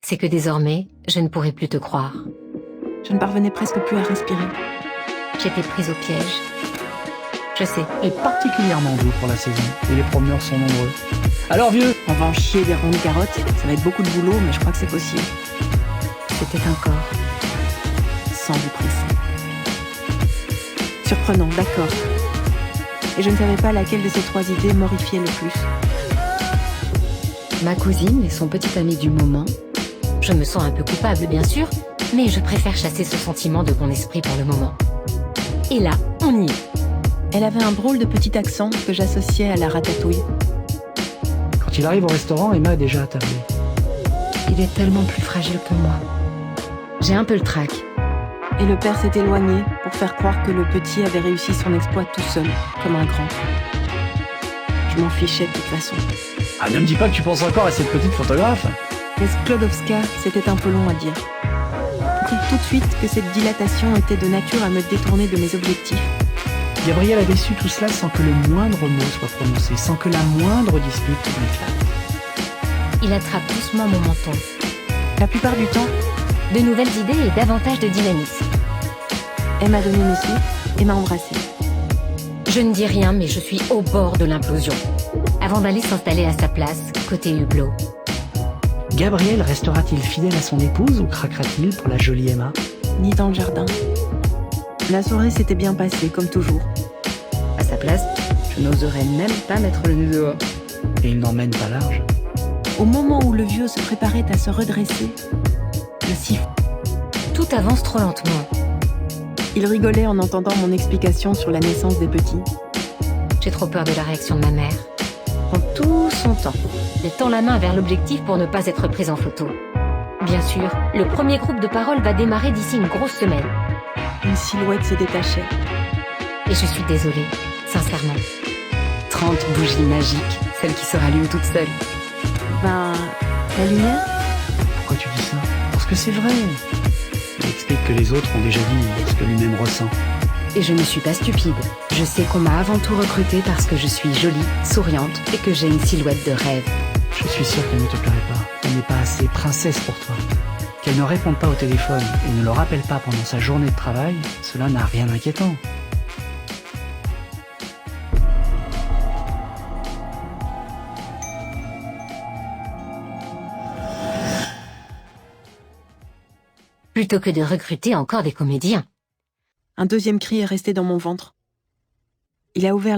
c'est que désormais, je ne pourrai plus te croire. Je ne parvenais presque plus à respirer. J'étais prise au piège. Je sais. Est particulièrement doux pour la saison, et les promeneurs sont nombreux. Alors vieux, On va en chier des ronds de carottes, ça va être beaucoup de boulot, mais je crois que c'est possible. C'était un corps. Sans vous presser. Surprenant, d'accord. Et je ne savais pas laquelle de ces trois idées m'horrifiait le plus. Ma cousine et son petit ami du moment. Je me sens un peu coupable, bien sûr, mais je préfère chasser ce sentiment de mon esprit pour le moment. Et là, on y est. Elle avait un drôle de petit accent que j'associais à la ratatouille. quand il arrive au restaurant, Emma est déjà attablée. Il est tellement plus fragile que moi. J'ai un peu le trac. Et le père s'est éloigné pour faire croire que le petit avait réussi son exploit tout seul, comme un grand. Je m'en fichais de toute façon. Ah, ne me dis pas que tu penses encore à cette petite photographe. Mais Sklodowska, c'était un peu long à dire. Compris tout de suite que cette dilatation était de nature à me détourner de mes objectifs. Gabriel avait su tout cela sans que le moindre mot soit prononcé, sans que la moindre dispute n'éclate. Il attrape doucement mon menton. La plupart du temps, De nouvelles idées et davantage de dynamisme. elle m'a donné mes sous et m'a embrassée. Je ne dis rien, mais je suis au bord de l'implosion. Avant d'aller s'installer à sa place, côté hublot. Gabriel restera-t-il fidèle à son épouse ou craquera-t-il pour la jolie Emma? Ni dans le jardin. La soirée s'était bien passée, comme toujours. À sa place, je n'oserais même pas mettre le nez dehors. Et il n'emmène pas large. Au moment où le vieux se préparait à se redresser, le siffle. Tout avance trop lentement. Il rigolait en entendant mon explication sur la naissance des petits. J'ai trop peur de la réaction de ma mère. Prend tout son temps. Elle tend la main vers l'objectif pour ne pas être prise en photo. Bien sûr, le premier groupe de parole va démarrer d'ici une grosse semaine. Une silhouette se détachait. Et je suis désolée, sincèrement. 30 bougies magiques, celle qui se rallume toute seule. Ben, la lumière? Pourquoi tu dis ça? Parce que c'est vrai. Il explique que les autres ont déjà dit ce que lui-même ressent. Et je ne suis pas stupide. Je sais qu'on m'a avant tout recrutée parce que je suis jolie, souriante et que j'ai une silhouette de rêve. Je suis sûr qu'elle ne te plairait pas. Elle n'est pas assez princesse pour toi. Qu'elle ne réponde pas au téléphone et ne le rappelle pas pendant sa journée de travail, cela n'a rien d'inquiétant. Plutôt que de recruter encore des comédiens. Un deuxième cri est resté dans mon ventre. Il a ouvert